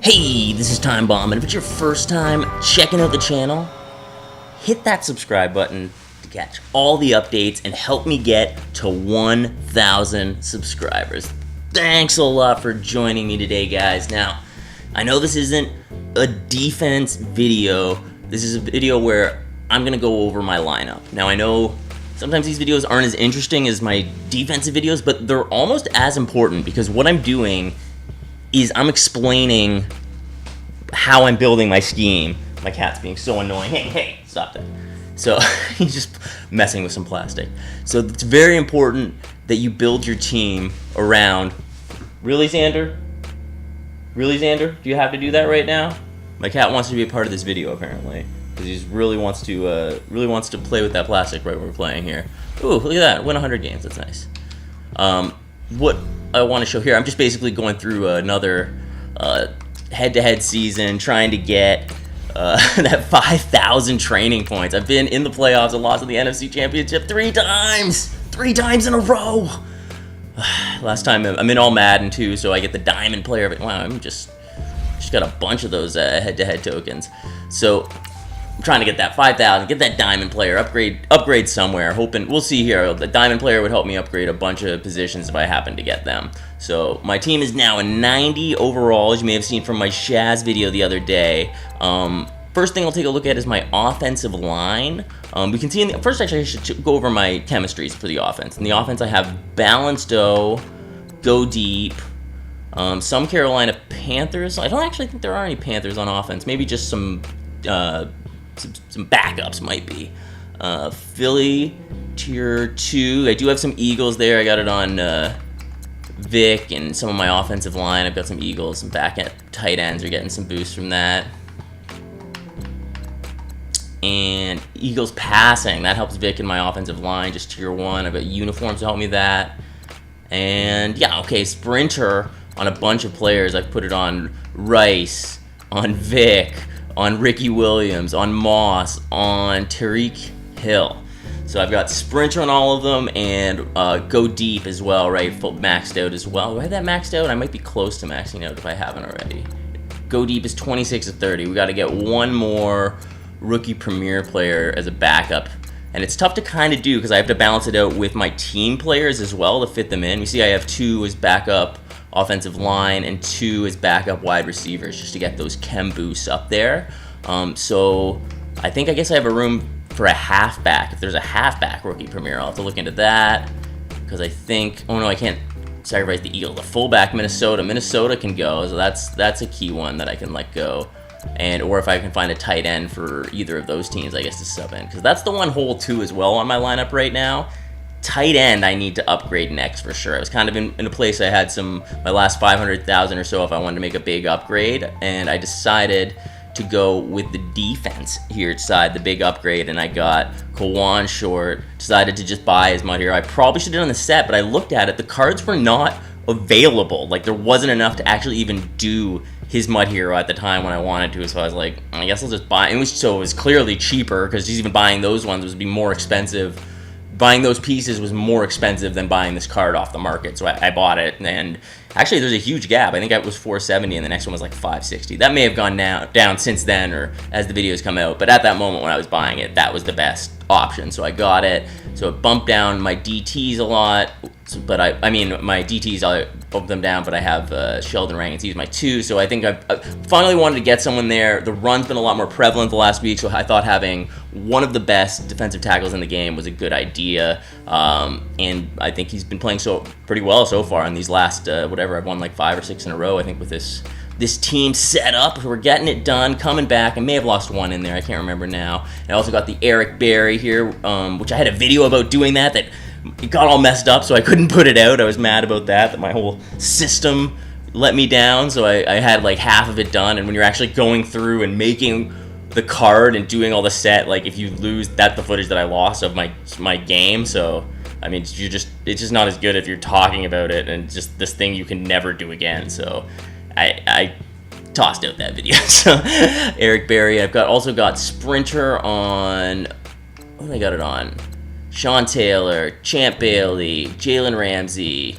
Hey, this is Time Bomb, and if it's your first time checking out the channel, hit that subscribe button to catch all the updates and help me get to 1,000 subscribers. Thanks a lot for joining me today, guys. Now, I know this isn't a defense video. This is a video where I'm going to go over my lineup. Now, I know sometimes these videos aren't as interesting as my defensive videos, but they're almost as important because what I'm doing is I'm explaining how I'm building my scheme. My cat's being so annoying. Hey, stop that. So he's just messing with some plastic. So it's very important that you build your team around. Really, Xander? Really, Xander? Do you have to do that right now? My cat wants to be a part of this video apparently because he really wants to play with that plastic right when we're playing here. Ooh, look at that! Win 100 games. That's nice. What I want to show here, I'm just basically going through another head-to-head season, trying to get that 5,000 training points. I've been in the playoffs and lost in the NFC Championship 3 times in a row. Last time I'm in all Madden too, so I get the diamond player. But wow, I'm just got a bunch of those head-to-head tokens. So I'm trying to get that 5,000, get that diamond player, upgrade somewhere, hoping, we'll see here, the diamond player would help me upgrade a bunch of positions if I happen to get them. So my team is now a 90 overall, as you may have seen from my Shaz video the other day. First thing I'll take a look at is my offensive line. We can see first actually I should go over my chemistries for the offense. In the offense I have Balanced O, Go Deep, some Carolina Panthers. I don't actually think there are any Panthers on offense, maybe just some backups might be. Philly, tier 2. I do have some Eagles there. I got it on Vic and some of my offensive line. I've got some Eagles, some back end tight ends are getting some boosts from that. And Eagles passing, that helps Vic in my offensive line, just tier 1. I've got uniforms to help me that. And yeah, okay, sprinter on a bunch of players. I've put it on Rice, on Vic, on Ricky Williams, on Moss, on Tyreek Hill. So I've got sprinter on all of them, and Go Deep as well, right? Full maxed out as well. Do I have that maxed out? I might be close to maxing out if I haven't already. Go Deep is 26 of 30. We got to get one more rookie premier player as a backup. And it's tough to kind of do because I have to balance it out with my team players as well to fit them in. You see I have 2 as backup offensive line and 2 as backup wide receivers just to get those chem boosts up there. So I guess I have a room for a halfback. If there's a halfback rookie premier, I'll have to look into that because I think, oh no, I can't sacrifice the Eagle. The fullback Minnesota can go, so that's a key one that I can let go. And or if I can find a tight end for either of those teams, I guess to sub in, because that's the one hole too as well on my lineup right now. Tight end I need to upgrade next for sure. I was kind of in a place I had my last 500,000 or so if I wanted to make a big upgrade, and I decided to go with the defense here side, the big upgrade, and I got Kawan Short. Decided to just buy his Mud Hero. I probably should have done the set, but I looked at it, the cards were not available. Like there wasn't enough to actually even do his Mud Hero at the time when I wanted to, so I was like, I guess I'll just buy it. So it was clearly cheaper because even buying those ones would be more expensive. Buying those pieces was more expensive than buying this card off the market, so I bought it. And actually, there's a huge gap. I think it was 470, and the next one was like 560. That may have gone down since then, or as the videos come out. But at that moment when I was buying it, that was the best option, so I got it. So it bumped down my DTs a lot, but I mean my DTs I bumped them down, but I have Sheldon Rankins. He's my 2, so I think I finally wanted to get someone there. The run's been a lot more prevalent the last week, so I thought having one of the best defensive tackles in the game was a good idea. And I think he's been playing pretty well so far in these last whatever. I've won like 5 or 6 in a row, I think, with this team set up. We're getting it done, coming back. I may have lost one in there, I can't remember now. And I also got the Eric Berry here, which I had a video about doing that it got all messed up, so I couldn't put it out. I was mad about that my whole system let me down, so I had like half of it done. And when you're actually going through and making the card and doing all the set, like if you lose, that's the footage that I lost of my game. So I mean, it's just not as good if you're talking about it and just this thing you can never do again. So I tossed out that video. So Eric Berry. I've also got Sprinter on. What did I got it on? Sean Taylor, Champ Bailey, Jalen Ramsey,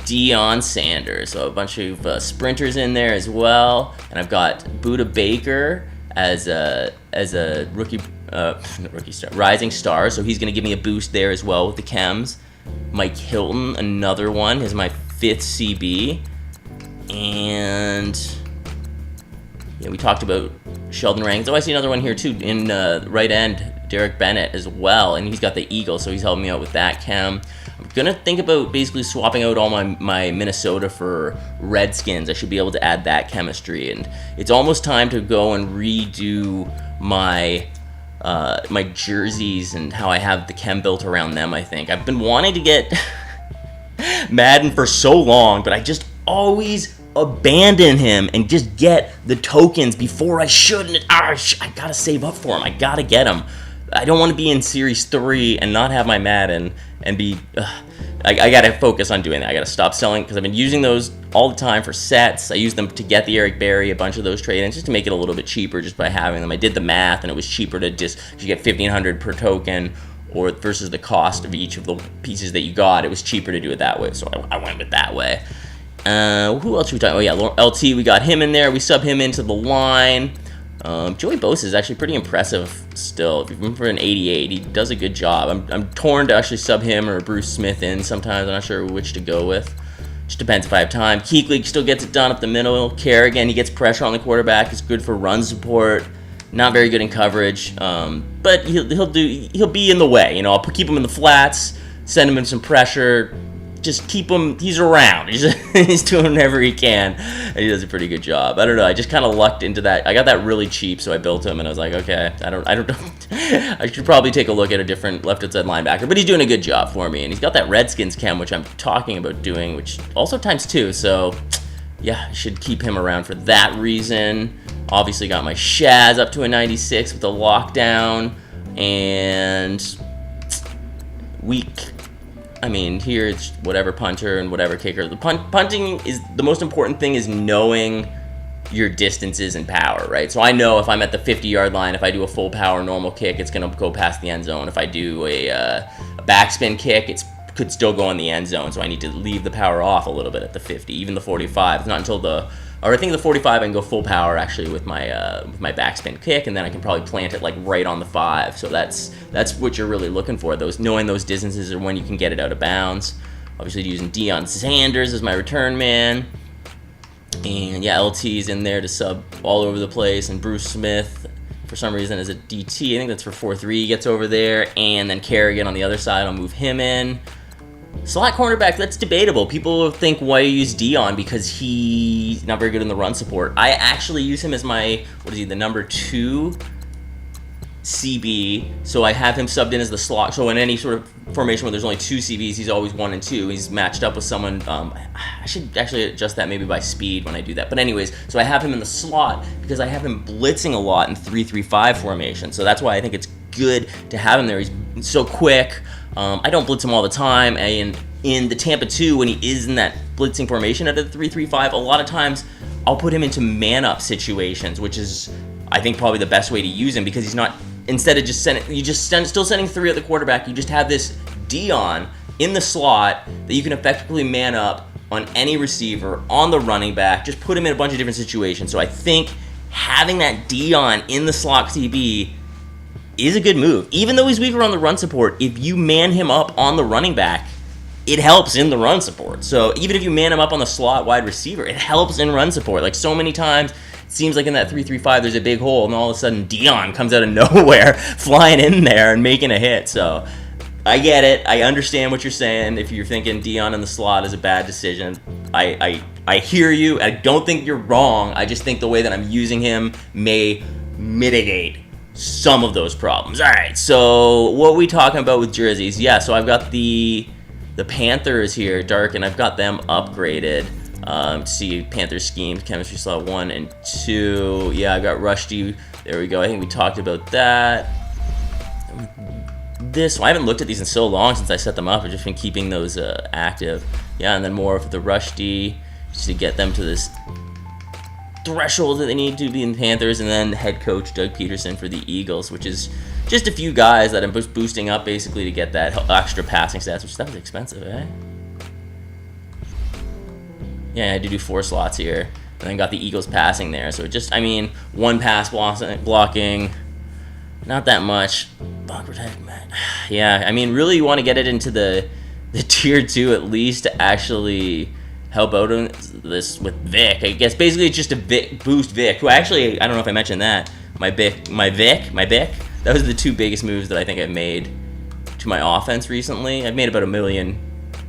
Deion Sanders. So a bunch of sprinters in there as well. And I've got Buda Baker as a rookie star, rising star. So he's going to give me a boost there as well with the chems. Mike Hilton, another one, is my 5th CB. And yeah, we talked about Sheldon Rankins. Oh, I see another one here too in right end, Derek Bennett as well, and he's got the Eagle, so he's helping me out with that chem. I'm gonna think about basically swapping out all my Minnesota for Redskins. I should be able to add that chemistry, and it's almost time to go and redo my my jerseys and how I have the chem built around them. I think I've been wanting to get Madden for so long, but I just always abandon him and just get the tokens before I should. And I gotta save up for him. I gotta get him. I don't want to be in Series 3 and not have my Madden and be... I gotta focus on doing that. I gotta stop selling because I've been using those all the time for sets. I use them to get the Eric Berry, a bunch of those trade-ins, just to make it a little bit cheaper just by having them. I did the math and it was cheaper to just... You get 1,500 per token or versus the cost of each of the pieces that you got. It was cheaper to do it that way, so I went with that way. Who else should we talk? Oh yeah, LT, we got him in there. We sub him into the line. Joey Bosa is actually pretty impressive still. If you're looking for an 88, he does a good job. I'm torn to actually sub him or Bruce Smith in sometimes. I'm not sure which to go with. Just depends if I have time. Keekly still gets it done up the middle. Kerrigan, he gets pressure on the quarterback. It's good for run support. Not very good in coverage, but he'll be in the way. You know, I'll keep him in the flats, send him in some pressure. Just keep him, he's around. He's doing whatever he can, and he does a pretty good job. I don't know, I just kind of lucked into that. I got that really cheap, so I built him, and I was like, okay, I don't I should probably take a look at a different left outside linebacker, but he's doing a good job for me, and he's got that Redskins chem, which I'm talking about doing, which also times 2, so yeah, I should keep him around for that reason. Obviously got my Shaz up to a 96 with the lockdown, and I mean, here it's whatever punter and whatever kicker. The punting is the most important thing, is knowing your distances and power, right? So I know if I'm at the 50-yard line, if I do a full power normal kick, it's going to go past the end zone. If I do a backspin kick, it could still go in the end zone. So I need to leave the power off a little bit at the 50, even the 45. It's not until I think the 45 I can go full power actually with my backspin kick, and then I can probably plant it like right on the 5. So that's what you're really looking for. Knowing those distances are when you can get it out of bounds. Obviously using Deion Sanders as my return man, and yeah, LT's in there to sub all over the place, and Bruce Smith for some reason is a DT. I think that's for 4-3. He gets over there, and then Kerrigan on the other side. I'll move him in. Slot cornerback, that's debatable. People think, why you use Deion? Because he's not very good in the run support. I actually use him as my, the number 2 CB. So I have him subbed in as the slot. So in any sort of formation where there's only 2 CBs, he's always 1 and 2. He's matched up with someone. I should actually adjust that maybe by speed when I do that. But anyways, so I have him in the slot because I have him blitzing a lot in 3-3-5 formation. So that's why I think it's good to have him there. He's so quick. I don't blitz him all the time, and in the Tampa 2, when he is in that blitzing formation at the 3-3-5, a lot of times I'll put him into man-up situations, which is, I think, probably the best way to use him, because he's not, instead of just still sending 3 at the quarterback, you just have this Deion in the slot that you can effectively man up on any receiver, on the running back, just put him in a bunch of different situations. So I think having that Deion in the slot CB is a good move. Even though he's weaker on the run support, if you man him up on the running back, it helps in the run support. So even if you man him up on the slot wide receiver, it helps in run support. Like so many times, it seems like in that 3-3-5, there's a big hole, and all of a sudden Deion comes out of nowhere, flying in there and making a hit. So I get it. I understand what you're saying. If you're thinking Deion in the slot is a bad decision, I hear you. I don't think you're wrong. I just think the way that I'm using him may mitigate some of those problems. All right, so what are we talking about with jerseys? Yeah, so I've got the Panthers here, dark, and I've got them upgraded. See Panthers schemes, chemistry slot 1 and 2. Yeah, I got Rushdie. There we go. I think we talked about that. I haven't looked at these in so long since I set them up. I've just been keeping those active. Yeah, and then more of the Rushdie just to get them to this threshold that they need to be in the Panthers, and then head coach Doug Peterson for the Eagles, which is just a few guys that I'm boosting up basically to get that extra passing stats, which that was expensive, eh? Yeah, I had to do 4 slots here. And then got the Eagles passing there. So just, I mean, 1 pass blocking. Not that much. Block protect, man. Yeah, I mean, really you want to get it into the tier 2 at least to actually help out on this with Vic. I guess basically it's just a boost Vic, who actually, I don't know if I mentioned that. My Vic. That was the 2 biggest moves that I think I've made to my offense recently. I've made about $1.5 million,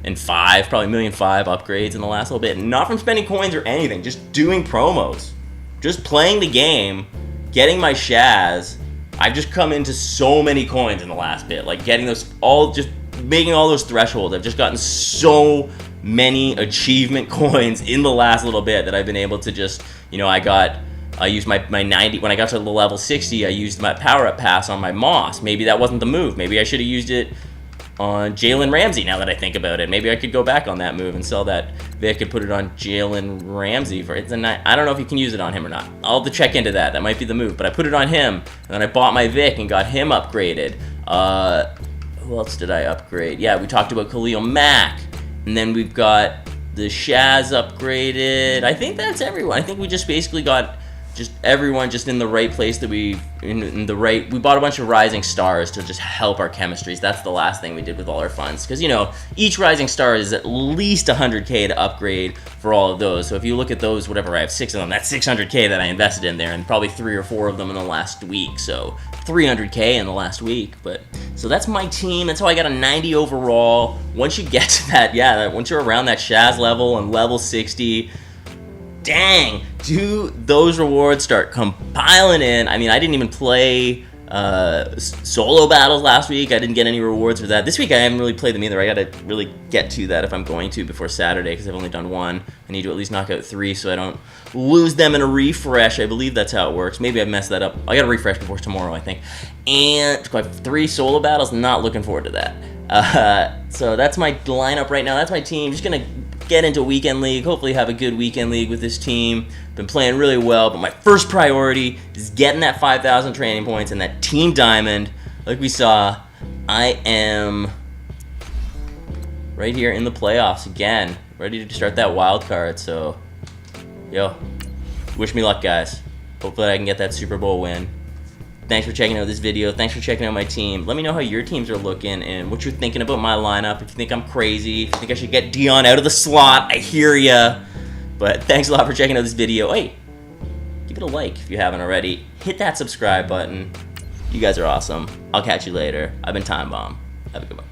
probably $1.5 million upgrades in the last little bit. Not from spending coins or anything, just doing promos. Just playing the game, getting my Shaz. I've just come into so many coins in the last bit. Like getting those, just making all those thresholds. I've just gotten so many achievement coins in the last little bit that I've been able to just, I used my 90, when I got to the level 60, I used my power-up pass on my Moss. Maybe that wasn't the move. Maybe I should have used it on Jalen Ramsey now that I think about it. Maybe I could go back on that move and sell that Vic and put it on Jalen Ramsey for it. I don't know if you can use it on him or not. I'll have to check into that. That might be the move. But I put it on him, and then I bought my Vic and got him upgraded. Who else did I upgrade? Yeah, we talked about Khalil Mack. And then we've got the Shaz upgraded. I think that's everyone. I think we just basically got just everyone just in the right place that we bought a bunch of rising stars to just help our chemistries. That's the last thing we did with all our funds, because each rising star is at least 100k to upgrade for all of those. So if you look at those, whatever, I have 6 of them, that's 600k that I invested in there, and probably 3 or 4 of them in the last week. So 300k in the last week. But so that's my team. That's how I got a 90 overall. Once you get to that, once you're around that Shaz level and level 60, dang, do those rewards start compiling in. I mean, I didn't even play solo battles last week. I didn't get any rewards for that. This week I haven't really played them either. I gotta really get to that if I'm going to before Saturday, because I've only done 1. I need to at least knock out 3 so I don't lose them in a refresh. I believe that's how it works. Maybe I've messed that up. I gotta refresh before tomorrow, I think. And I have 3 solo battles. Not looking forward to that. So that's my lineup right now. That's my team. Just gonna get into Weekend League, hopefully have a good Weekend League with this team. Been playing really well, but my first priority is getting that 5,000 training points and that Team Diamond. Like we saw, I am right here in the playoffs again, ready to start that wild card. So, wish me luck, guys. Hopefully I can get that Super Bowl win. Thanks for checking out this video. Thanks for checking out my team. Let me know how your teams are looking and what you're thinking about my lineup. If you think I'm crazy, if you think I should get Dion out of the slot, I hear ya. But thanks a lot for checking out this video. Hey, give it a like if you haven't already. Hit that subscribe button. You guys are awesome. I'll catch you later. I've been Time Bomb. Have a good one.